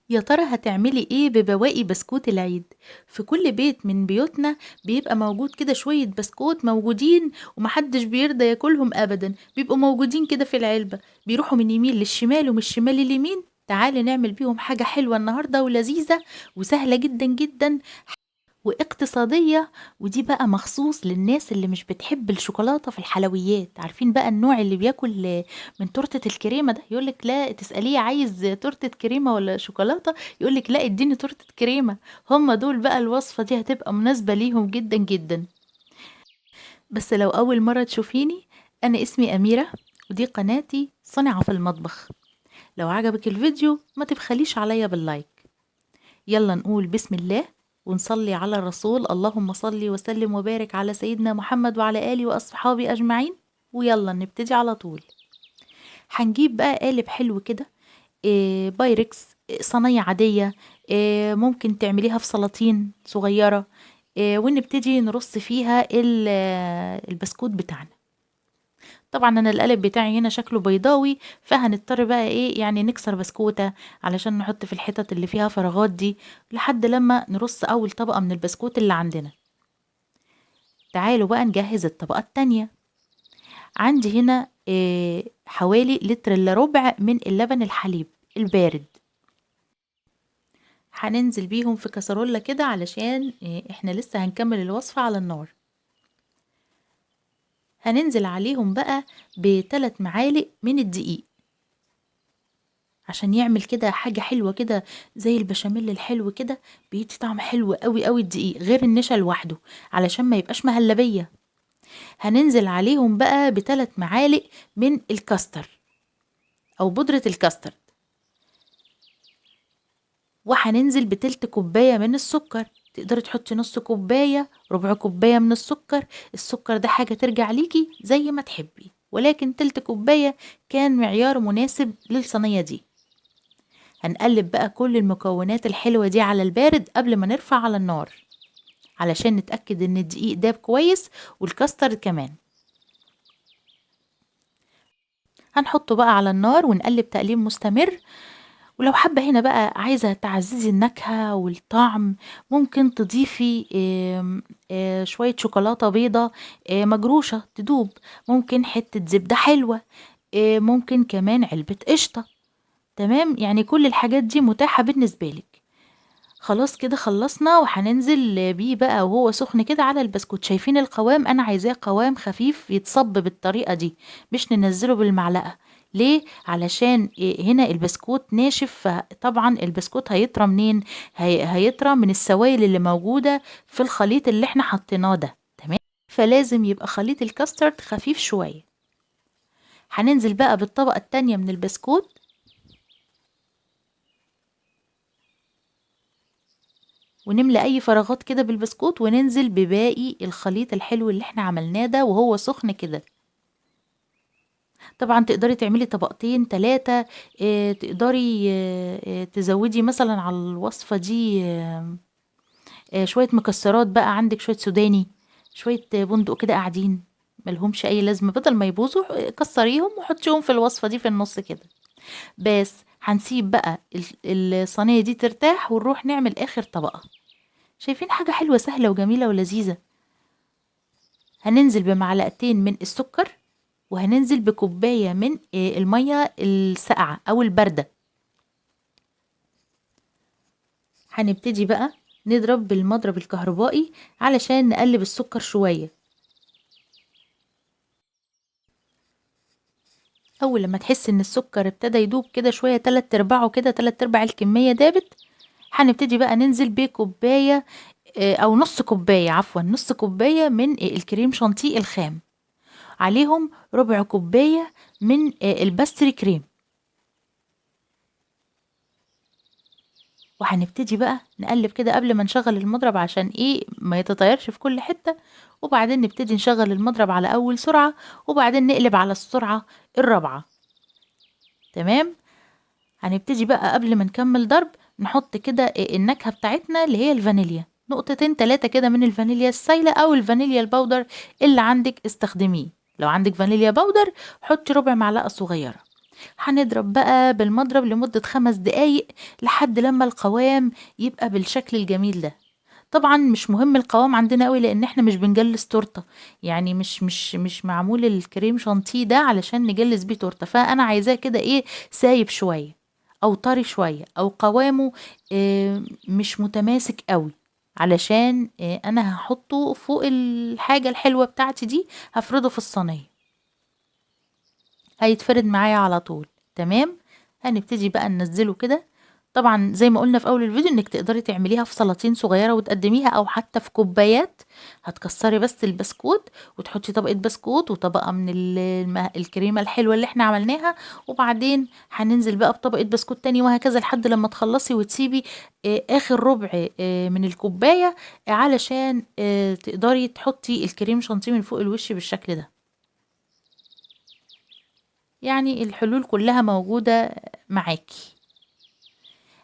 يا ترى هتعملي ايه ببواقي بسكوت العيد؟ في كل بيت من بيوتنا بيبقى موجود كده شوية بسكوت موجودين، ومحدش بيرضى ياكلهم ابدا، بيبقوا موجودين كده في العلبة، بيروحوا من يمين للشمال ومن الشمال لليمين. تعالي نعمل بيهم حاجة حلوة النهاردة ولذيذة وسهلة جدا جدا واقتصادية. ودي بقى مخصوص للناس اللي مش بتحب الشوكولاتة في الحلويات. عارفين بقى النوع اللي بياكل من تورتة الكريمة ده، يقولك لا تسأليه عايز تورتة كريمة ولا شوكولاتة، يقولك لا اديني تورتة كريمة. هم دول بقى الوصفة دي هتبقى مناسبة ليهم جدا جدا. بس لو أول مرة تشوفيني، أنا اسمي أميرة، ودي قناتي صنعة في المطبخ. لو عجبك الفيديو ما تبخليش عليا باللايك. يلا نقول بسم الله ونصلي على الرسول، اللهم صل وسلم وبارك على سيدنا محمد وعلى آله وأصحابه أجمعين. ويلا نبتدي على طول. هنجيب بقى قالب حلو كده، بايركس، صينية عادية، ممكن تعمليها في سلاطين صغيرة، ونبتدي نرص فيها البسكوت بتاعنا. طبعا انا القالب بتاعي هنا شكله بيضاوي، فهنضطر بقى ايه يعني نكسر بسكوتة علشان نحط في الحتت اللي فيها فراغات دي لحد لما نرص اول طبقة من البسكوت اللي عندنا. تعالوا بقى نجهز الطبقة التانية. عندي هنا حوالي لتر الا ربع من اللبن الحليب البارد. هننزل بيهم في كسرولة كده علشان احنا لسه هنكمل الوصفة على النار. هننزل عليهم بقى ب3 معالق من الدقيق عشان يعمل كده حاجة حلوة كده زي البشاميل الحلو كده، بيدي طعم حلو قوي قوي الدقيق غير النشا لوحده علشان ما يبقاش مهلبية. هننزل عليهم بقى ب3 معالق من الكاستر او بودرة الكاستر، وهننزل بتلت كوباية من السكر. تقدري تحطي نص كوباية، ربع كوباية من السكر. السكر ده حاجة ترجع ليكي زي ما تحبي، ولكن تلت كوباية كان معيار مناسب للصينية دي. هنقلب بقى كل المكونات الحلوة دي على البارد قبل ما نرفع على النار علشان نتأكد ان الدقيق داب كويس والكاستر كمان. هنحطه بقى على النار ونقلب تقليب مستمر. ولو حابة هنا بقى عايزة تعززي النكهة والطعم، ممكن تضيفي شوية شوكولاتة بيضة مجروشة تدوب، ممكن حتة زبدة حلوة، ممكن كمان علبة قشطة. تمام، يعني كل الحاجات دي متاحة بالنسبة لك. خلاص كده خلصنا، وهننزل بيه بقى وهو سخن كده على البسكوت. شايفين القوام؟ انا عايزاه قوام خفيف يتصب بالطريقة دي، مش ننزله بالمعلقة. ليه؟ علشان هنا البسكوت ناشف، فطبعا البسكوت هيطرى منين؟ هيطرى من السوائل اللي موجودة في الخليط اللي احنا حطيناه ده. تمام، فلازم يبقى خليط الكاسترد خفيف شوية. هننزل بقى بالطبقة التانية من البسكوت، ونملى اي فراغات كده بالبسكوت، وننزل بباقي الخليط الحلو اللي احنا عملناه ده وهو سخن كده. طبعا تقدري تعملي طبقتين 3، تقدري تزودي مثلا على الوصفة دي شوية مكسرات بقى، عندك شوية سوداني، شوية بندق كده قاعدين ملهمش اي لازمة، بدل ما يبوظوا كسريهم وحطيهم في الوصفة دي في النص كده. بس هنسيب بقى الصينية دي ترتاح ونروح نعمل اخر طبقة. شايفين حاجة حلوة سهلة وجميلة ولذيذة؟ هننزل بمعلقتين من السكر، وهننزل بكوباية من المية الساقعة أو الباردة. هنبتدي بقى نضرب بالمضرب الكهربائي علشان نقلب السكر شوية. أول لما تحس إن السكر ابتدى يدوب كده شوية، 3/4 كده، 3/4 الكمية دابت، هنبتدي بقى ننزل بكوباية أو نص كوباية، عفوا نص كوباية من الكريم شانتيه الخام، عليهم ربع كوباية من الباستري كريم. وهنبتدي بقى نقلب كده قبل ما نشغل المضرب عشان ايه ما يتطيرش في كل حتة، وبعدين نبتدي نشغل المضرب على اول سرعة، وبعدين نقلب على السرعة الرابعة. تمام، هنبتدي بقى قبل ما نكمل ضرب نحط كده النكهة بتاعتنا اللي هي الفانيليا، نقطتين 3 كده من الفانيليا السايلة او الفانيليا البودر اللي عندك استخدميه. لو عندك فانيليا بودر حطي ربع معلقة صغيرة. هنضرب بقى بالمضرب لمدة 5 دقايق لحد لما القوام يبقى بالشكل الجميل ده. طبعا مش مهم القوام عندنا قوي لان احنا مش بنجلس تورته، يعني مش معمول الكريم شانتيه ده علشان نجلس بيه تورته، فانا عايزاه كده ايه، سايب شويه او طري شويه او قوامه مش متماسك قوي، علشان انا هحطه فوق الحاجه الحلوه بتاعتي دي، هفرده في الصينيه هيتفرد معايا على طول. تمام. هنبتدي بقى ننزله كده. طبعا زي ما قلنا في اول الفيديو انك تقدري تعمليها في سلاطين صغيره وتقدميها او حتى في كوبايات. هتكسري بس البسكوت وتحطي طبقه بسكوت وطبقه من الكريمه الحلوه اللي احنا عملناها، وبعدين هننزل بقى بطبقه بسكوت تاني وهكذا لحد لما تخلصي وتسيبي اخر ربع من الكوبايه علشان تقدري تحطي الكريم شانتيه من فوق الوش بالشكل ده. يعني الحلول كلها موجودة معاكي.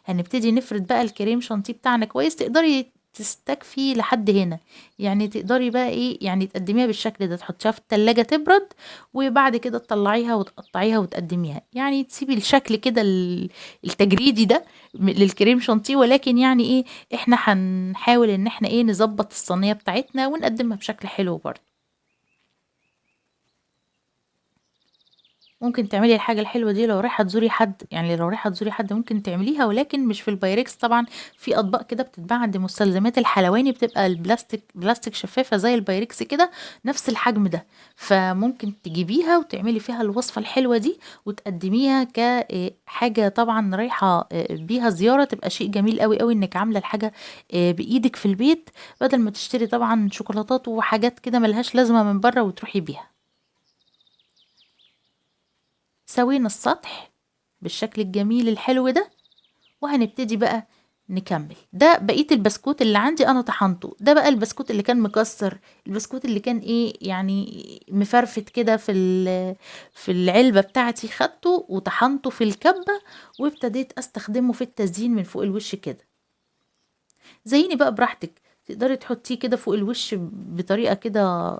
هنبتدي نفرد بقى الكريم شانتيه بتاعنا كويس، تقدري تستكفي لحد هنا، يعني تقدري بقى ايه، يعني تقدميها بالشكل ده، تحطيها في التلاجة تبرد وبعد كده تطلعيها وتقطعيها وتقدميها، يعني تسيبي الشكل كده التجريدي ده للكريم شانتيه، ولكن يعني ايه، احنا هنحاول ان احنا ايه نظبط الصينية بتاعتنا ونقدمها بشكل حلو برضه. ممكن تعملي الحاجة الحلوة دي لو رايحة تزوري حد، يعني لو رايحة تزوري حد ممكن تعمليها، ولكن مش في البايركس طبعا. في اطباق كده بتتباع عند مستلزمات الحلواني، بتبقى بلاستيك شفافة زي البايركس كده، نفس الحجم ده، فممكن تجيبيها وتعملي فيها الوصفة الحلوة دي وتقدميها كحاجة طبعا رايحة بيها زيارة، تبقى شيء جميل قوي قوي انك عاملة الحاجة بايدك في البيت، بدل ما تشتري طبعا شوكولاتات وحاجات كده ملهاش لازمة من بره وتروحي بيها. سوينا السطح بالشكل الجميل الحلو ده، وهنبتدي بقى نكمل. ده بقية البسكوت اللي عندي انا طحنته، ده بقى البسكوت اللي كان مكسر، البسكوت اللي كان ايه يعني مفرفت كده في العلبة بتاعتي، خدته وطحنته في الكبة وابتديت استخدمه في التزيين من فوق الوش كده. زيني بقى براحتك، تقدري تحطيه كده فوق الوش بطريقة كده،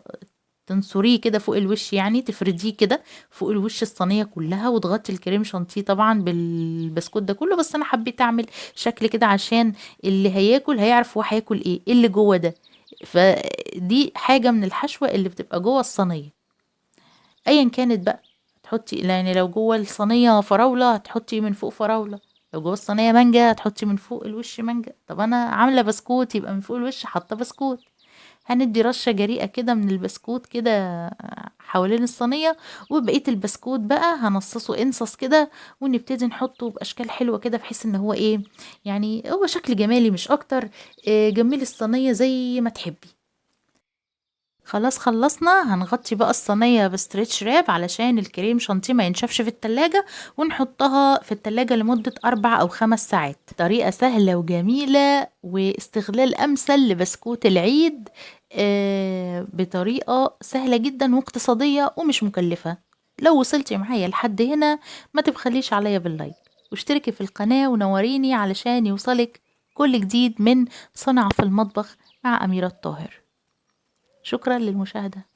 تنصريه كده فوق الوش، يعني تفرديه كده فوق الوش الصينية كلها وتغطي الكريم شانتيه طبعا بالبسكوت ده كله، بس انا حبيت اعمل شكل كده عشان اللي هياكل هيعرف هو هياكل إيه اللي جوه ده، فدي حاجة من الحشوة اللي بتبقى جوه الصينية ايا كانت بقى. تحطي يعني لو جوه الصينية فراولة هتحطي من فوق فراولة، لو جوه الصينية مانجا هتحطي من فوق الوش مانجا، طب انا عاملة بسكوت يبقى من فوق الوش حاطة بسكوت. هندي رشة جريئة كده من البسكوت كده حوالين الصينية، وبقية البسكوت بقى هنصصه انصص كده، ونبتدي نحطه بأشكال حلوة كده بحيث ان هو ايه، يعني هو شكل جمالي مش اكتر. جملي الصينية زي ما تحبي. خلاص خلصنا، هنغطي بقى الصينية بستريتش راب علشان الكريم شانتيه ما ينشفش في التلاجة، ونحطها في التلاجة لمدة 4 أو 5 ساعات. طريقة سهلة وجميلة واستغلال أمثل لبسكوت العيد، بطريقة سهلة جدا واقتصادية ومش مكلفة. لو وصلتي معايا لحد هنا ما تبخليش عليا باللايك، واشتركي في القناة ونوريني علشان يوصلك كل جديد من صنع في المطبخ مع أميرة الطاهر. شكرا للمشاهدة.